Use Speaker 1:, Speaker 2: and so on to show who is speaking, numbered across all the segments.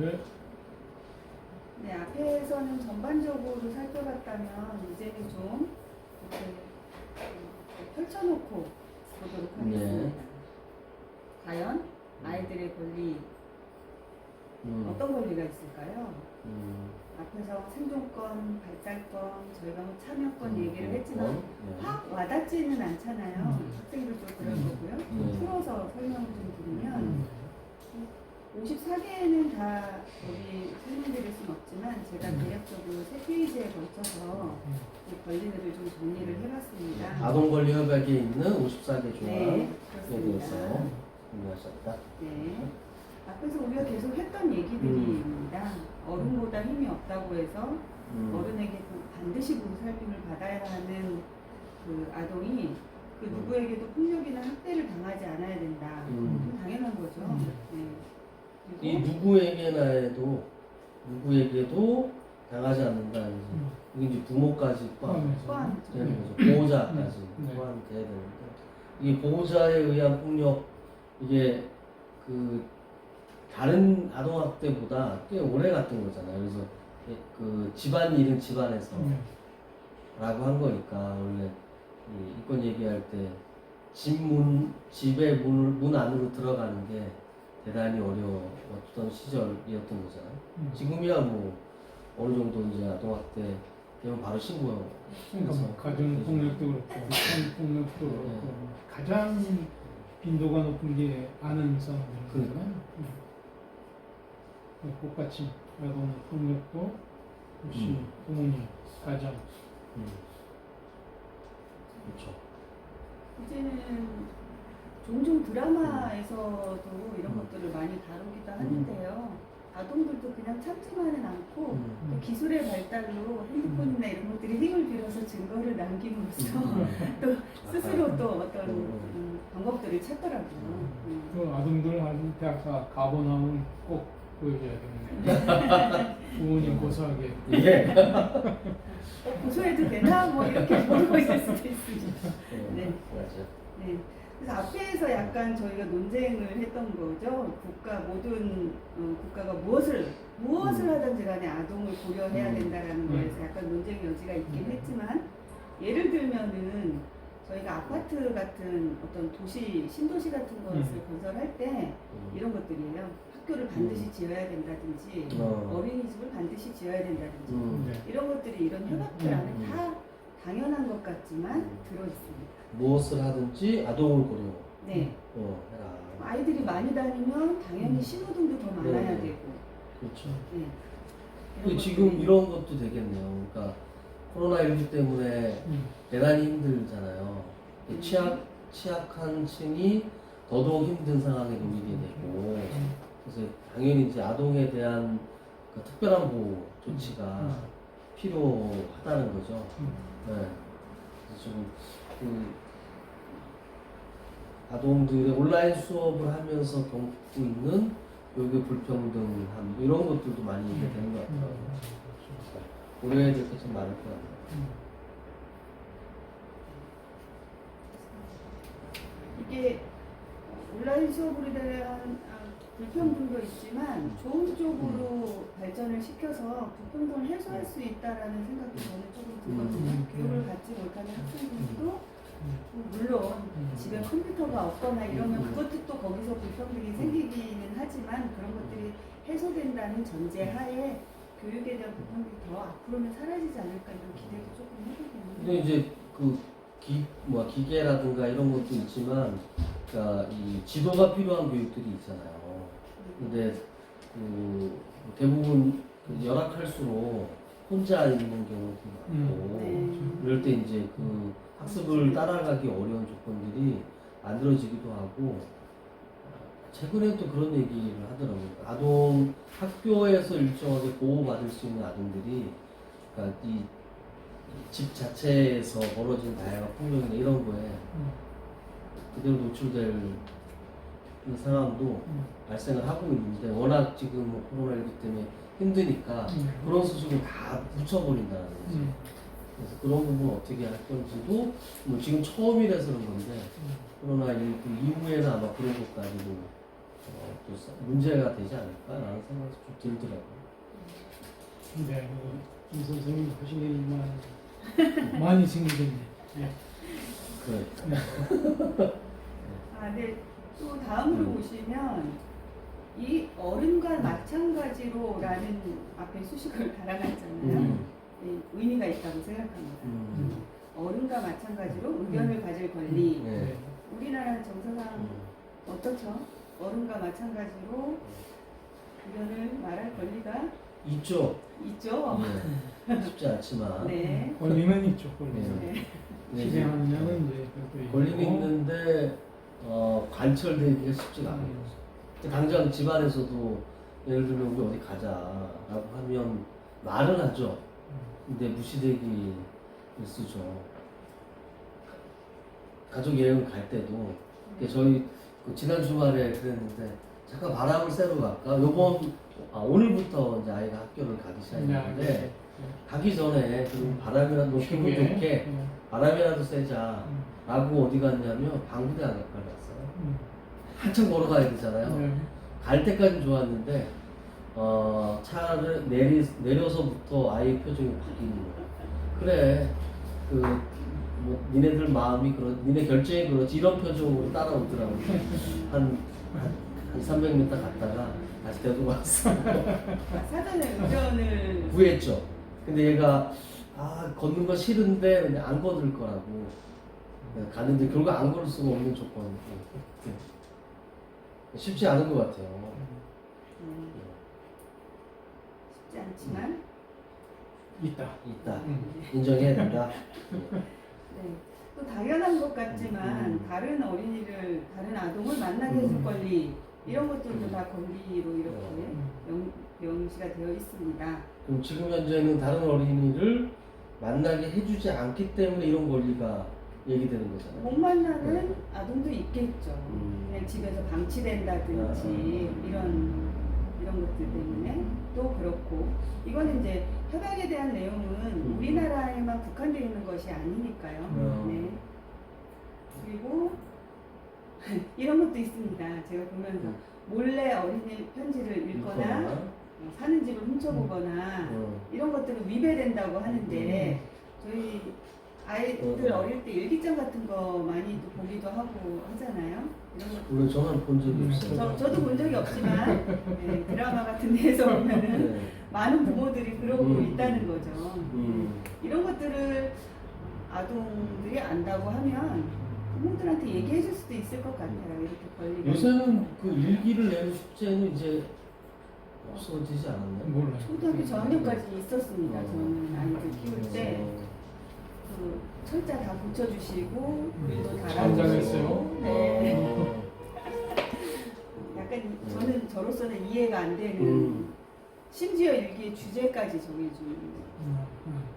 Speaker 1: 네.
Speaker 2: 네, 앞에서는 전반적으로 살펴봤다면 이제는 좀 이렇게 펼쳐놓고 보도록 하겠습니다.
Speaker 3: 네.
Speaker 2: 과연 아이들의 권리 어떤 권리가 있을까요? 앞에서 생존권, 발달권, 저희가 뭐 참여권 얘기를 했지만 확 와닿지는 않잖아요. 학생들도 그럴 거고요. 풀어서 설명을 좀 드리면 54개는 다 우리 설명드릴 수는 없지만 제가 대략적으로 3페이지에 걸쳐서 이 권리들을 좀 정리를 해봤습니다.
Speaker 3: 아동권리협약에 있는 54개
Speaker 2: 네,
Speaker 3: 조항에
Speaker 2: 그렇습니다.
Speaker 3: 대해서 공유하셨다.
Speaker 2: 네. 앞에서 우리가 계속 했던 얘기들입니다. 어른보다 힘이 없다고 해서 어른에게 반드시 보살핌을 받아야 하는 그 아동이 그 누구에게도 폭력이나 학대를 당하지 않아야 된다. 당연한 거죠. 네.
Speaker 3: 이 누구에게도 당하지 않는다. 이게 이제 부모까지 포함되는 거죠. 보호자까지 포함돼야 되는데 이 보호자에 의한 폭력 이게 그 다른 아동학대보다 꽤 오래 갔던 거잖아요. 그래서 그 집안 일은 집안에서 라고 한 거니까 원래 이 이권 얘기할 때 집의 문 안으로 들어가는 게 대단히 어려웠던 시절이었던 거잖아요. 지금이야 뭐 어느 정도 이제 아동학대 되면 바로 신고해요.
Speaker 1: 그러니까 뭐 가정폭력도 그렇고 성폭력도 그렇고 가장 빈도가 높은 게 아는 사람들이잖아요. 똑같이 아동폭력도 역시 부모님, 가정.
Speaker 3: 그렇죠.
Speaker 2: 이제는 종종 드라마에서도 이런 것들을 많이 다루기도 하는데요. 아동들도 그냥 참지만은 않고 또 기술의 발달로 핸드폰이나 이런 것들이 힘을 빌어서 증거를 남김으로써 또 스스로 또 어떤 방법들을 찾더라고요.
Speaker 1: 그 아동들 대학 가보나면 꼭 보여줘야 되는데 부모님 고소하게.
Speaker 3: 예.
Speaker 2: 고소해도 되나? 뭐 이렇게 모르고 있을 수도 있습니다. 네.
Speaker 3: 맞아요.
Speaker 2: 네. 그래서 앞에서 약간 저희가 논쟁을 했던 거죠. 모든 국가가 무엇을 하든지 간에 아동을 고려해야 된다라는 거에서 약간 논쟁의 여지가 있긴 했지만 예를 들면은 저희가 아파트 같은 어떤 신도시 같은 것을 건설할 때 이런 것들이에요. 학교를 반드시 지어야 된다든지 어린이집을 반드시 지어야 된다든지 이런 것들이 이런 협약들 안에 다 당연한 것 같지만 들어있습니다. 무엇을
Speaker 3: 하든지 아동을 고려.
Speaker 2: 네.
Speaker 3: 해라.
Speaker 2: 아이들이 많이 다니면 당연히 신호등도 더 많아야 되고.
Speaker 3: 그렇죠.
Speaker 2: 네.
Speaker 3: 지금 이런 것도 되겠네요. 그러니까 코로나19 때문에 대단히 힘들잖아요. 취약한 층이 더더욱 힘든 상황에 놓이게 되고, 그래서 당연히 이제 아동에 대한 그 특별한 보호 조치가 필요하다는 거죠. 네. 그래서 지금 그 아동들의 온라인 수업을 하면서 겪고 있는 요게 불평등함 이런 것들도 많이 되는 것 같아요. 고려해야 될 게 참 많을 것 같아요.
Speaker 2: 이게 온라인 수업으로 대한 불평등도 있지만 좋은 쪽으로 발전을 시켜서 불평등을 해소할 수 있다라는 생각이 저는 조금 들거든요. 교육을 받지 못하는 학생들도 물론 집에 컴퓨터가 없거나 이러면 그것도 또 거기서 불평등이 생기기는 하지만 그런 것들이 해소된다는 전제하에 교육에 대한 불평등이 더 앞으로는 사라지지 않을까 이런 기대도 조금 해보겠네요.
Speaker 3: 근데 이제 그 기계라든가 이런 것도 있지만, 그러니까 이 지도가 필요한 교육들이 있잖아요. 근데 그 대부분 열악할수록 혼자 있는 경우도 많고, 그럴 때 이제 그 학습을 따라가기 어려운 조건들이 만들어지기도 하고, 최근에 또 그런 얘기를 하더라고요. 학교에서 일정하게 보호받을 수 있는 아동들이, 그러니까 이 집 자체에서 벌어진 다양한 폭력이나 이런 거에 그대로 노출될 상황도 발생을 하고 있는데, 워낙 지금 코로나19 때문에 힘드니까 그런 수준을 다 묻혀버린다는 거지. 그래서 그런 부분 어떻게 할 건지도 뭐 지금 처음이라서 그런 건데 코로나19 이후에는 아마 그런 것까지도 문제가 되지 않을까라는 생각이 좀 들더라고요.
Speaker 1: 네, 김 선생님 하시는 일만 많이 생기겠네. 예.
Speaker 3: 그러니까.
Speaker 2: 네. 또 다음으로 보시면 이 어른과 마찬가지로라는 앞에 수식을 달아놨잖아요. 네, 의미가 있다고 생각합니다. 어른과 마찬가지로 의견을 가질 권리.
Speaker 3: 네.
Speaker 2: 우리나라 정서상 어떻죠? 어른과 마찬가지로 의견을 말할 권리가
Speaker 3: 있죠.
Speaker 2: 있죠.
Speaker 3: 네. 쉽지 않지만
Speaker 2: 네.
Speaker 1: 권리는 있죠, 권리는.
Speaker 2: 네.
Speaker 3: 네,
Speaker 1: 실행하느냐는 이제 그것도
Speaker 3: 권리는
Speaker 1: 있고.
Speaker 3: 있는데 관철되기가 쉽지가 않아요. 당장 집안에서도 예를 들면 우리 어디 가자라고 하면 말은 하죠. 근데 무시되기 쓰죠. 가족 여행 갈 때도 저희 지난 주말에 그랬는데 잠깐 바람을 쐬러 갈까? 오늘부터 이제 아이가 학교를 가기 시작했는데 가기 전에 좀 바람이라도 기분 좋게 바람이라도 쐬자라고 어디 갔냐면 방구대 안가까지 갔어요. 한참 걸어가야 되잖아요. 갈 때까지 좋았는데 차를 내려서부터 아이 표정이 바뀌는 거예요. 그래 니네들 마음이 니네 결정이 그렇지 이런 표정으로 따라오더라고요. 한 300m 갔다가 다시 되돌아왔어.
Speaker 2: 사전에 의견을
Speaker 3: 구했죠. 근데 얘가 걷는 거 싫은데 근데 안 걷을 거라고 가는데 결국 안 걸을 수가 없는 조건이고 쉽지 않은 것 같아요.
Speaker 2: 쉽지 않지만
Speaker 1: 있다.
Speaker 3: 인정해야 된다.
Speaker 2: 네. 또 당연한 것 같지만 다른 아동을 만나게 해줄 권리 이런 것들도 다 권리로 이렇게 명시가 되어 있습니다.
Speaker 3: 그럼 지금 현재는 다른 어린이를 만나게 해주지 않기 때문에 이런 권리가 얘기되는 거잖아요.
Speaker 2: 못 만나는 아동도 있겠죠. 그냥 집에서 방치된다든지 이런 것들 때문에 또 그렇고 이거는 이제 협약에 대한 내용은 우리나라에만 국한되어 있는 것이 아니니까요. 네. 그리고 이런 것도 있습니다. 제가 보면서 몰래 어린이 편지를 읽거나 사는 집을 훔쳐보거나 이런 것들은 위배된다고 하는데 저희 아이들 어릴 때 일기장 같은 거 많이 또 보기도 하고 하잖아요. 이런 거.
Speaker 3: 물론 저는 본 적이 없어요.
Speaker 2: 저도 본 적이 없지만 네, 드라마 같은 데에서 보면은 많은 부모들이 그러고 있다는 거죠. 이런 것들을 아동들이 안다고 하면 부모들한테 얘기해 줄 수도 있을 것 같아요. 이렇게 권리가.
Speaker 3: 요새는 그 일기를 내는 숙제는 이제 없어지지 않았나요?
Speaker 1: 몰라요.
Speaker 2: 초등학교 저학년까지 있었습니다. 저는 아이들 키울 때. 그 철자 다 고쳐주시고 글도
Speaker 1: 잘했어요.
Speaker 2: 네. 약간 저는 저로서는 이해가 안 되는 심지어 일기의 주제까지 정해주는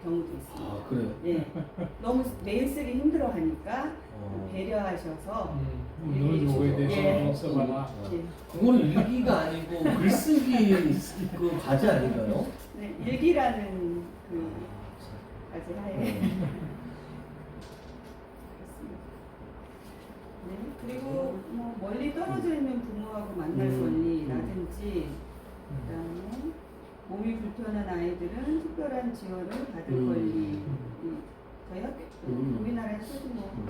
Speaker 2: 경우도 있습니다.
Speaker 3: 그래요?
Speaker 2: 예. 너무 매일 쓰기 힘들어하니까 배려하셔서
Speaker 1: 너 요거에 대해서
Speaker 2: 예.
Speaker 1: 써봐라.
Speaker 2: 예.
Speaker 3: 그거는 일기가 아니고 글쓰기 그 과제 아닌가요?
Speaker 2: 네, 일기라는 그 과제하에 그렇습니다. 네, 그리고 뭐 멀리 떨어져 있는 부모하고 만날 권리라든지 그다음에 몸이 불편한 아이들은 특별한 지원을 받을 권리. 저희 학교 우리나라에서도 뭐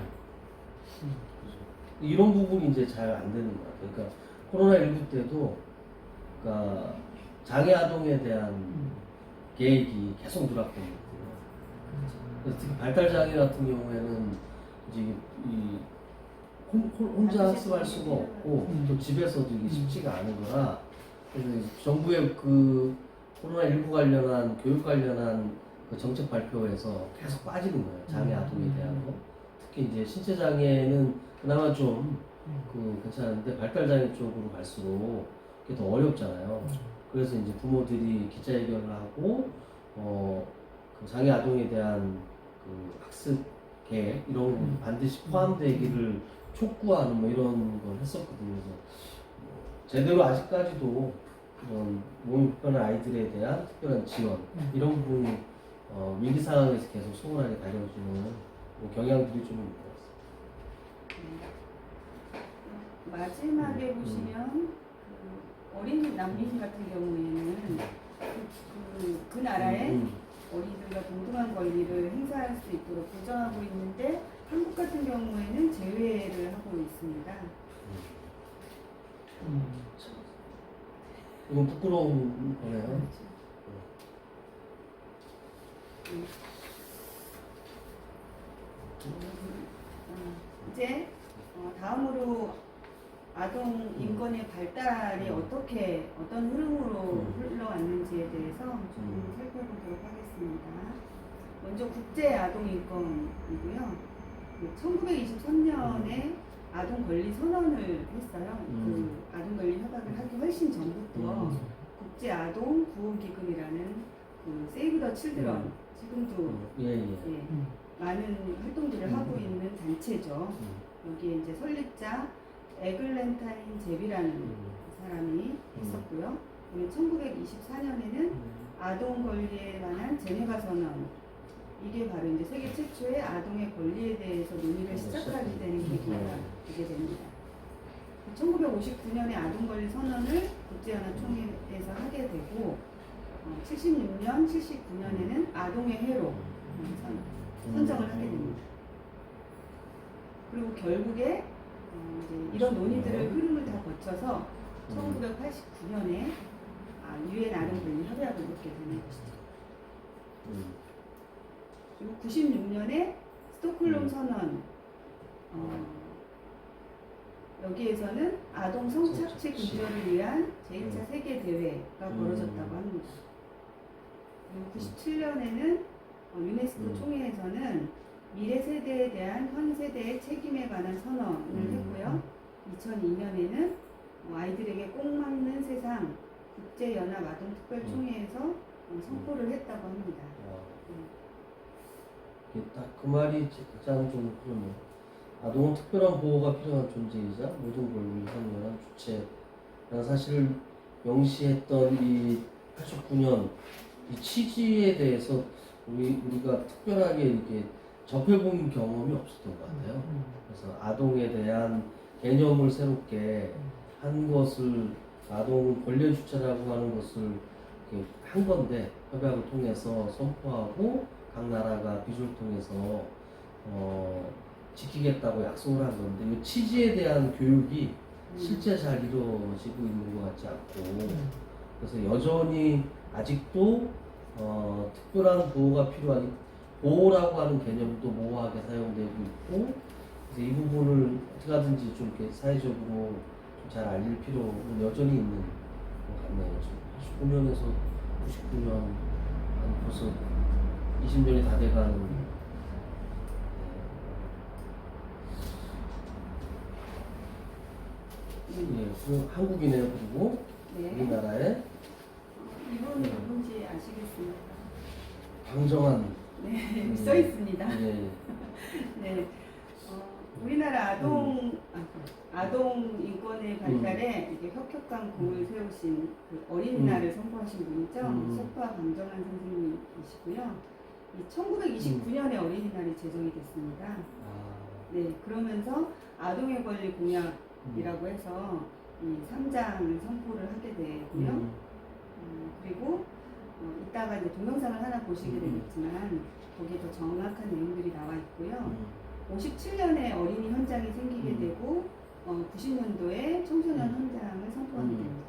Speaker 3: 이런 부분이 이제 잘 안 되는 것 같아요. 그러니까 코로나19 때도 그러니까 장애 아동에 대한 계획이 계속 누락됩니다. 그래서 특히 발달 장애 같은 경우에는 이제 혼자 학습할 수가 없고 또 집에서도 이게 쉽지가 않은 거라 그래서 정부의 그 코로나19 관련한 교육 관련한 그 정책 발표에서 계속 빠지는 거예요. 장애 아동에 대한 거. 특히 이제 신체 장애는 그나마 좀 괜찮은데 발달 장애 쪽으로 갈수록 그게 더 어렵잖아요. 그래서 이제 부모들이 기자회견을 하고 그 장애 아동에 대한 그 학습 계획 이런 거 반드시 포함되기를 촉구하는 뭐 이런 걸 했었거든요. 그래서 제대로 아직까지도 그런 몸이 불편한 아이들에 대한 특별한 지원 이런 부분이 위기 상황에서 계속 소홀하게 다뤄주는 뭐 경향들이 좀 있는 것 같습니다.
Speaker 2: 마지막에 보시면 어린 난민 같은 경우에는 그 나라의 어린이들과 동등한 권리를 행사할 수 있도록 보장하고 있는데 한국 같은 경우에는 제외를 하고 있습니다.
Speaker 3: 이건 부끄러운 거네요.
Speaker 2: 이제 다음으로 아동 인권의 발달이 어떤 흐름으로 흘러왔는지에 대해서 좀 살펴보도록 하겠습니다. 먼저 국제 아동 인권이고요. 1923년에 아동 권리 선언을 했어요. 그 아동 권리 협약을 하기 훨씬 전부터 국제 아동 구호 기금이라는 그 세이브 더 칠드런 지금도 많은 활동들을 하고 있는 단체죠. 여기에 이제 설립자 에글랜타인 제비라는 사람이 있었고요. 1924년에는 아동 권리에 관한 제네바 선언, 이게 바로 이제 세계 최초의 아동의 권리에 대해서 논의를 시작하게 되는 계기가 되게 됩니다. 1959년에 아동 권리 선언을 국제연합총회에서 하게 되고 76년, 79년에는 아동의 해로 선정을 하게 됩니다. 그리고 결국에 이제 이런 논의들을 흐름을 다 거쳐서 1989년에 유엔 아동 권리 협약을 맺게 되는 것이죠. 그리고 96년에 스톡홀름 선언, 여기에서는 아동 성착취 금지를 위한 제1차 세계 대회가 벌어졌다고 합니다. 그리고 97년에는 유네스코 총회에서는 미래 세대에 대한 현 세대의 책임에 관한 선언을 했고요. 2002년에는 아이들에게 꼭 맞는 세상 국제연합 아동특별총회에서 선포를 했다고 합니다.
Speaker 3: 딱 그 말이 가장 좀 그러네요. 아동은 특별한 보호가 필요한 존재이자 모든 권리를 상징하는 주체라는 사실을 명시했던 이 89년 이 취지에 대해서 우리가 특별하게 이렇게 접해본 경험이 없었던 것 같아요. 그래서 아동에 대한 개념을 새롭게 한 것을 아동 권리 주체라고 하는 것을 이렇게 한 건데 협약을 통해서 선포하고 각 나라가 비주를 통해서 지키겠다고 약속을 한 건데 이 취지에 대한 교육이 실제 잘 이루어지고 있는 것 같지 않고 그래서 여전히 아직도 특별한 보호가 필요한 보호라고 하는 개념도 모호하게 사용되고 있고 그래서 이 부분을 어떻게 하든지 좀 이렇게 사회적으로 좀 잘 알릴 필요는 여전히 있는 것 같네요. 지금 89년에서 99년 벌써 20년이 다 돼가는 그 한국이네요. 그리고 우리나라에
Speaker 2: 이분 누군지 아시겠습니까?
Speaker 3: 방정환
Speaker 2: 써 있습니다.
Speaker 3: 네.
Speaker 2: 네. 우리나라 아동 인권의 발달에 이게 혁혁한 공을 세우신 그 어린이날을 선포하신 분이죠. 소파 방정환 선생님이시고요. 1929년에 어린이날이 제정이 됐습니다. 네, 그러면서 아동의 권리 공약이라고 해서 이 3장을 선포를 하게 되고요. 그리고 이따가 이제 동영상을 하나 보시게 되겠지만 거기에 더 정확한 내용들이 나와 있고요. 57년에 어린이 현장이 생기게 되고 90년도에 청소년 현장을 선포하게 됩니다.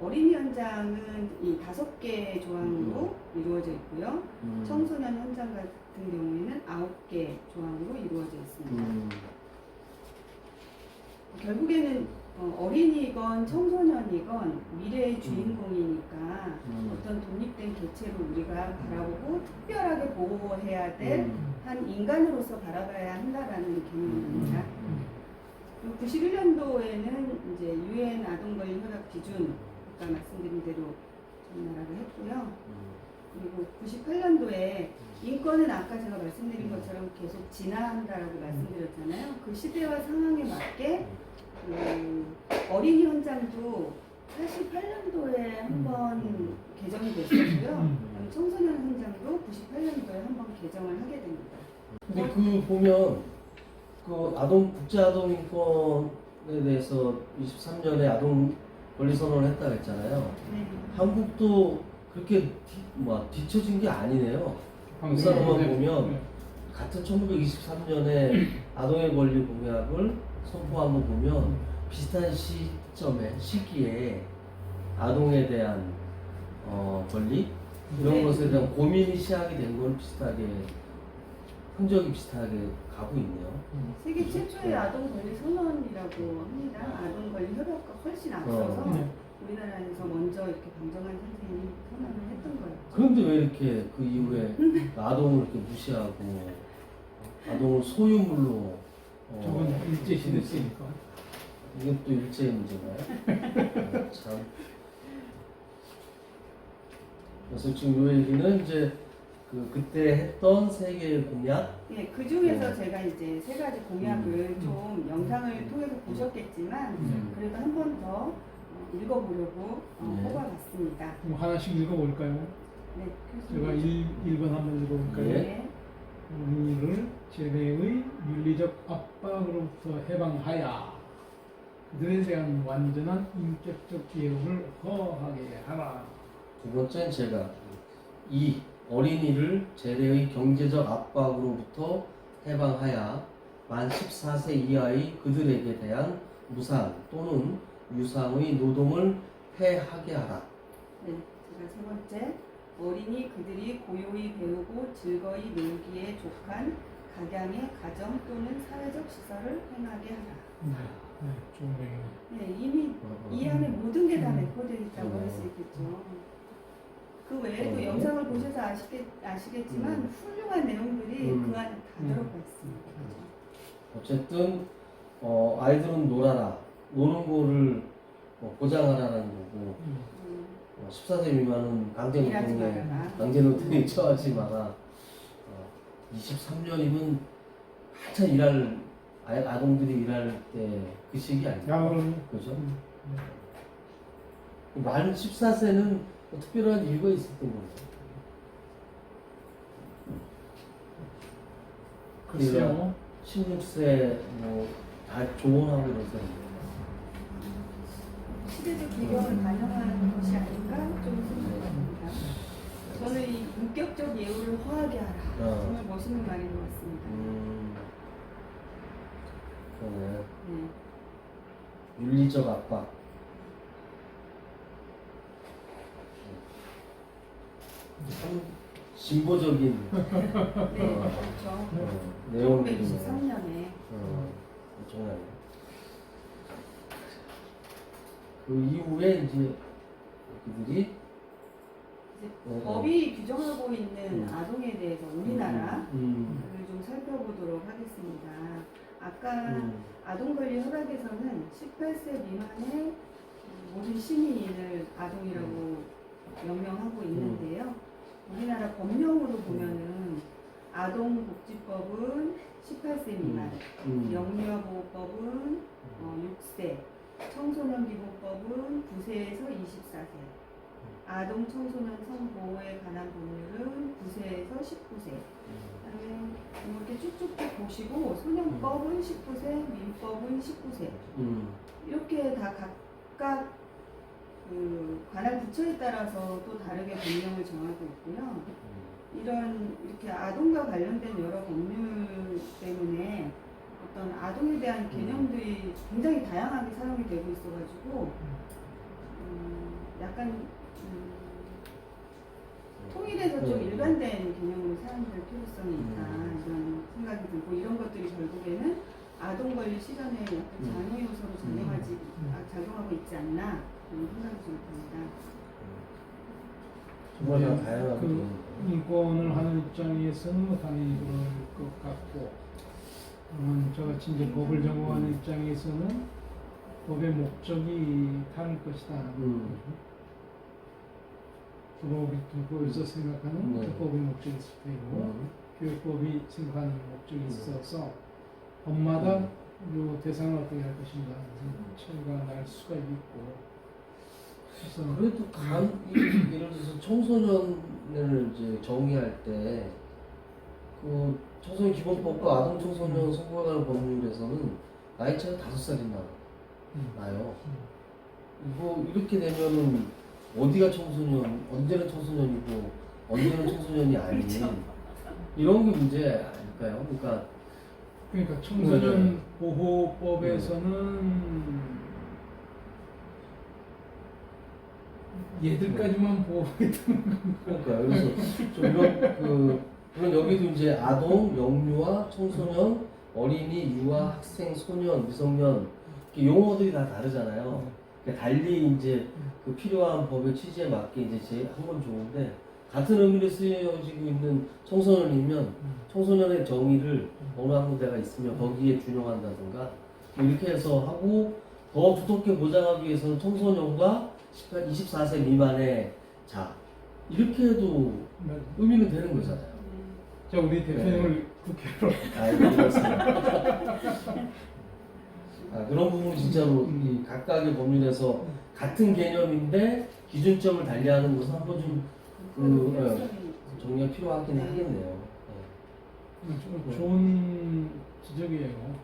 Speaker 2: 어린이 현장은 이 5개 조항으로 이루어져 있고요. 청소년 현장 같은 경우에는 9개 조항으로 이루어져 있습니다. 결국에는 어린이건 청소년이건 미래의 주인공이니까 어떤 독립된 개체로 우리가 바라보고 특별하게 보호해야 될 한 인간으로서 바라봐야 한다라는 개념입니다. 91년도에는 이제 유엔 아동권리 협약 기준 아까 말씀드린 대로 전달을 했고요. 그리고 98년도에 인권은 아까 제가 말씀드린 것처럼 계속 진화한다라고 말씀드렸잖아요. 그 시대와 상황에 맞게 어린이 현장도 88년도에 한번 개정이 됐었고요. 청소년 현장도 98년도에 한번 개정을 하게 됩니다.
Speaker 3: 근데 그 보면 그 국제 아동 인권에 대해서 23년에 아동 권리 선언을 했다고 했잖아요.
Speaker 2: 네.
Speaker 3: 한국도 그렇게 뒤처진 게 아니네요. 그 사람만 보면
Speaker 1: 네.
Speaker 3: 같은 1923년에 아동의 권리 공약을 선포한 거 보면 비슷한 시기에 아동에 대한 권리 이런
Speaker 2: 네.
Speaker 3: 것에 대한 고민이 시작이 된 건 비슷하게 흔적이 비슷하게 가고 있네요.
Speaker 2: 세계 최초의 아동 권리 선언이라고 합니다. 아동 권리 협약과 훨씬 앞서서
Speaker 1: 네.
Speaker 2: 우리나라에서 먼저 이렇게 방정환 선생님이 선언을 했던 거예요.
Speaker 3: 그런데 왜 이렇게 그 이후에 아동을 이렇게 무시하고 아동을 소유물로
Speaker 1: 저건 일제 시대 때니까.
Speaker 3: 이게 또 일제의 문제인가요? 참. 그래서 지금 요 얘기는 이제 그때 했던 세계 공약.
Speaker 2: 네, 그 중에서 제가 이제 세 가지 공약을 좀 영상을
Speaker 1: 음.
Speaker 2: 통해서 보셨겠지만
Speaker 1: 음.
Speaker 2: 그래도 한 번 더 읽어보려고
Speaker 3: 네.
Speaker 2: 뽑아봤습니다.
Speaker 1: 그럼 하나씩 읽어볼까요?
Speaker 2: 네,
Speaker 1: 제가
Speaker 2: 교수님.
Speaker 1: 1번 한번 읽어볼까요?
Speaker 2: 네.
Speaker 1: 어린이를 재래의 윤리적 압박으로부터 해방하여 그들에 대한 완전한 인격적 기회를 허하게 하라.
Speaker 3: 두 번째는 제가 이 어린이를 재래의 경제적 압박으로부터 해방하여 만 14세 이하의 그들에게 대한 무상 또는 유상의 노동을 폐하게 하라.
Speaker 2: 네, 제가 세 번째 어린이 그들이 고요히 배우고 즐거이 놀기에 족한 각양의 가정 또는 사회적 시설을 행하게 하라.
Speaker 1: 네, 네, 좋은 내용.
Speaker 2: 네, 이미 이 안에 모든 게 다 매포되어 있다고
Speaker 3: 음.
Speaker 2: 할 수 있겠죠. 그 외에도
Speaker 3: 음.
Speaker 2: 영상을 보셔서 아시겠지만 훌륭한 내용들이
Speaker 3: 음.
Speaker 2: 그 안에 다 들어가 있습니다.
Speaker 3: 어쨌든 아이들은 놀아라. 노는 거를 보장하라는 거고
Speaker 1: 음.
Speaker 3: 14세 미만은
Speaker 2: 일하지 말아라.
Speaker 3: 강제노동에 처하지 마라. 23년이면 한참 일할 아동들이 일할 때 그 시기 아닙니까?
Speaker 1: 야, 그럼
Speaker 3: 그죠?
Speaker 1: 네.
Speaker 3: 만 14세는 특별한 이유가 있었던 거죠.
Speaker 1: 글쎄요.
Speaker 3: 16세 다 조언하고 그러세요.
Speaker 2: 시대적 배경을 반영하는 것이 아닌가 좀 생각합니다. 저는 이 인격적 예우를 허하게 하라. 정말 멋있는 말인 것 같습니다.
Speaker 3: 그러네.
Speaker 2: 네.
Speaker 3: 윤리적 압박. 참 진보적인
Speaker 2: 네, 그렇죠.
Speaker 3: 내용들이네.
Speaker 2: 1923년에
Speaker 3: 엄청나네. 그 이후에 이제 그들이
Speaker 2: 이제 법이 규정하고 있는
Speaker 3: 음.
Speaker 2: 아동에 대해서 우리나라를
Speaker 3: 음.
Speaker 2: 좀 살펴보도록 하겠습니다. 아까 아동 권리 협약에서는 18세 미만의 모든 시민을 아동이라고 명명하고 있는데요. 우리나라 법령으로 보면은 아동복지법은 18세 미만, 영유아보호법은 6세, 청소년기본법은 9세에서 24세, 아동 청소년 성보호에 관한 법률은 9세에서 19세. 그다음에 이렇게 쭉쭉 보시고 소년법은 19세, 민법은 19세. 이렇게 다 각각 그 관할 부처에 따라서 또 다르게 법령을 정하고 있고요. 이렇게 아동과 관련된 여러 법률 때문에 어떤 아동에 대한 개념들이 굉장히 다양하게 사용이 되고 있어가지고 약간 통일해서 좀 일관된 개념으로 사용될 필요성이 있다 이런 생각이 들고 이런 것들이 결국에는 아동 권리 실현에 약간 장애 요소로 작용하고 있지 않나 이런 생각이 좀 듭니다.
Speaker 3: 정말 다
Speaker 1: 네,
Speaker 3: 다양하게
Speaker 1: 그 인권을 하는 입장에서는 당연히 그럴 것 같고, 저같이 이제 법을 적용하는 입장에서는 법의 목적이 다를 것이다. 법에서 생각하는 법의 목적이 있을 테고, 교육법이 생각하는 목적이 있어서 법마다 요 대상을 어떻게 할 것인가 차이가 날 수가 있고.
Speaker 3: 그래도 예를 들어서 청소년을 이제 정의할 때 그 청소년 기본법과 아동 청소년 성보호에 관한 법률에서는 나이 차가 5살이나 나요. 뭐 이렇게 되면은 어디가 청소년, 언제는 청소년이고 언제는 청소년이 아닌 이런 게 문제 아닐까요?
Speaker 1: 그러니까 청소년
Speaker 3: 네.
Speaker 1: 보호법에서는 얘들까지만 보호하겠다는
Speaker 3: 그러니까 그래서 좀 이런 물론 여기도 이제 아동, 영유아, 청소년, 어린이, 유아, 학생, 소년, 미성년 이렇게 용어들이 다 다르잖아요. 그러니까 달리 이제 그 필요한 법의 취지에 맞게 이제 한 건 좋은데 같은 의미로 쓰여지고 있는 청소년이면 청소년의 정의를 어느 한 군데가 있으면 거기에 준용한다든가 뭐 이렇게 해서 하고 더 두텁게 보장하기 위해서는 청소년과 24세 미만의 자 이렇게 해도 의미는 되는 거잖아요.
Speaker 1: 자, 우리 대표님을 국회로
Speaker 3: 그렇습니다. 그런 부분 진짜로 이 각각의 법률에서 같은 개념인데 기준점을 달리하는 것은 한번 좀 정리가 필요하긴 하겠네요.
Speaker 1: 좋은 지적이에요.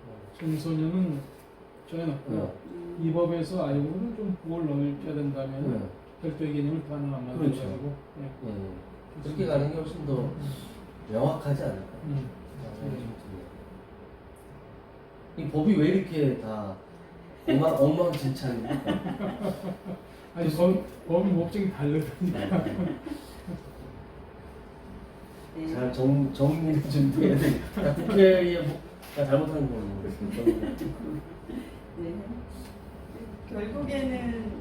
Speaker 1: 청소년은 정해놨고요. 이 법에서 아동으로 좀 보호를 넓혀야 된다면 별도의 개념을 더 하나 만들어가지고
Speaker 3: 그렇죠. 그렇게 가는 게 훨씬 더 명확하지 않을까. 이 법이 왜 이렇게 다 엉망진창입니까?
Speaker 1: 아니 법이 목적이 다르다니까.
Speaker 2: 네.
Speaker 3: 잘 정리를 좀 해야 돼. 국회에 잘못한 거예요.
Speaker 2: 네. 결국에는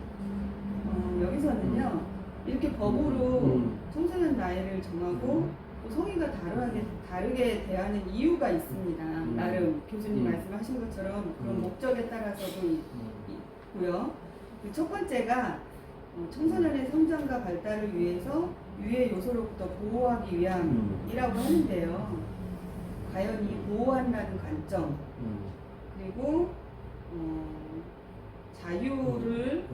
Speaker 2: 여기서는요 이렇게 법으로 청소년 나이를 정하고 또 성인과 다르게 대하는 이유가 있습니다. 나름 교수님 말씀하신 것처럼 그런 목적에 따라서도 있고요. 첫 번째가 청소년의 성장과 발달을 위해서 유해 요소로부터 보호하기 위함이라고 하는데요. 과연 이 보호한다는 관점 그리고 자유를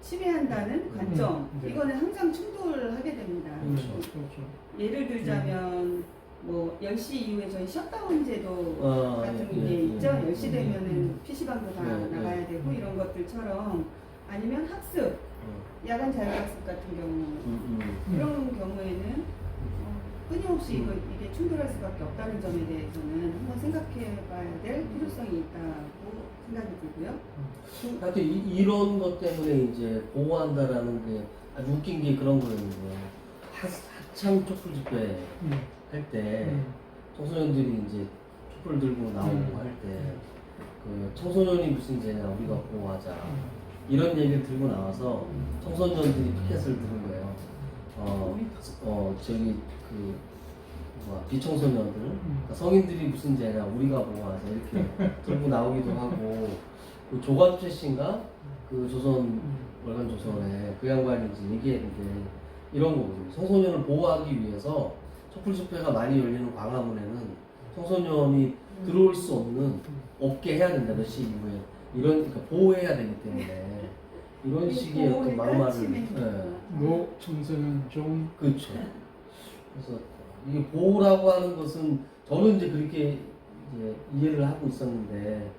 Speaker 2: 침해한다는 관점 이거는 항상 충돌하게 됩니다.
Speaker 1: 그렇죠.
Speaker 2: 예를 들자면 뭐 10시 이후에 저희 셧다운 제도 같은 게 있죠. 10시 되면은 PC방도 다 나가야 되고 이런 것들처럼 아니면 학습, 야간 자율학습 같은 경우 이런 경우에는 끊임없이 이게 충돌할 수밖에 없다는 점에 대해서는 한번 생각해봐야 될 필요성이 있다고 생각이 들고요.
Speaker 3: 하여튼 이런 것 때문에 이제 보호한다라는 게 아주 웃긴 게 그런 거였는데요. 한참 촛불 집회 할 때 청소년들이 이제 촛불 들고 나오고 할 때 그 청소년이 무슨 죄냐 우리가 보호하자 이런 얘기를 들고 나와서 청소년들이 피켓을 들은 거예요. 저기 비청소년들 그러니까 성인들이 무슨 죄냐 우리가 보호하자 이렇게 들고 나오기도 하고 그 조관최 씨인가 그 조선 월간 조선에 그 양반이 이제 얘기했는데 이런 거거든요. 청소년을 보호하기 위해서 촛불 집회가 많이 열리는 광화문에는 청소년이 들어올 수 없게 해야 된다 몇 시 이후에 그러니까 보호해야 되기 때문에 이런 식의 어떤 막말을
Speaker 1: 노 청소년 좀
Speaker 3: 그렇죠. 그래서 이게 보호라고 하는 것은 저는 이제 그렇게 이제 이해를 하고 있었는데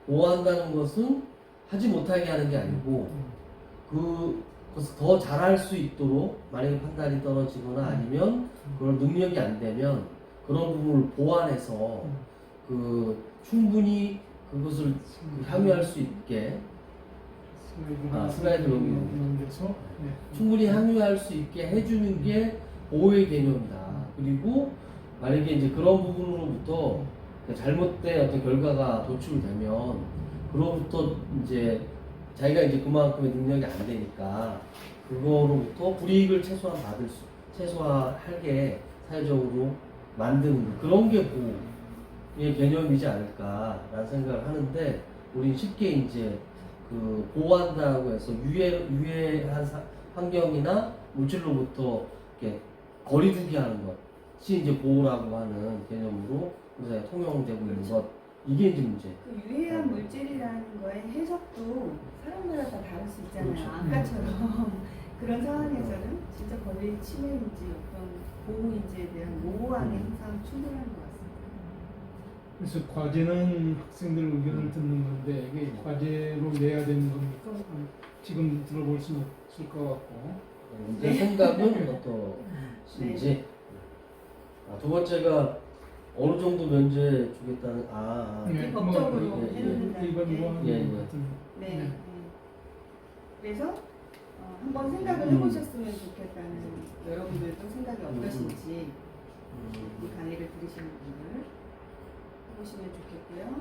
Speaker 3: 보호한다는 것은 하지 못하게 하는 게 아니고 그것을 더 잘할 수 있도록 만약에 판단이 떨어지거나 아니면 그런 능력이 안 되면 그런 부분을 보완해서 충분히 그것을 향유할 수 있게 슬라이드
Speaker 1: 넘겨서
Speaker 3: 충분히 향유할 수 있게 해주는 게 보호의 개념이다. 그리고 만약에 이제 그런 부분으로부터 잘못된 어떤 결과가 도출되면 그로부터 이제 자기가 이제 그만큼의 능력이 안 되니까 그거로부터 불이익을 최소화하게 사회적으로 만드는 그런 게 보호의 개념이지 않을까라는 생각을 하는데 우리는 쉽게 이제 보호한다고 해서 유해한 환경이나 물질로부터 이렇게 거리두기 하는 것이 이제 보호라고 하는 개념으로 우리가 통용되고 있는 것 이게 이제 문제.
Speaker 2: 그 유해한 물질이라는 거의 해석도 사람마다 다 다를 수 있잖아요.
Speaker 1: 그렇죠.
Speaker 2: 아까처럼 그런 상황에서는 진짜 권리 침해인지 어떤 보호인지에 대한 모호함이 항상 충돌하는 것 같습니다.
Speaker 1: 그래서 과제는 학생들 의견을 듣는 건데 이게 과제로 내야 되는 겁니까? 지금 들어볼 수는 없을 것 같고.
Speaker 3: 내 생각은 어떠신지. 두 번째가 어느 정도 면제 주겠다는
Speaker 1: 네,
Speaker 2: 법적으로
Speaker 1: 뭐,
Speaker 2: 해놓는다는
Speaker 1: 일반
Speaker 2: 게.
Speaker 1: 뭐
Speaker 3: 예, 예.
Speaker 1: 같은.
Speaker 2: 네.
Speaker 1: 네.
Speaker 2: 네. 그래서 한번 생각을 해보셨으면 좋겠다는 여러분들도 생각이 어떠신지 이 강의를 들으시는 분들 해보시면 좋겠고요.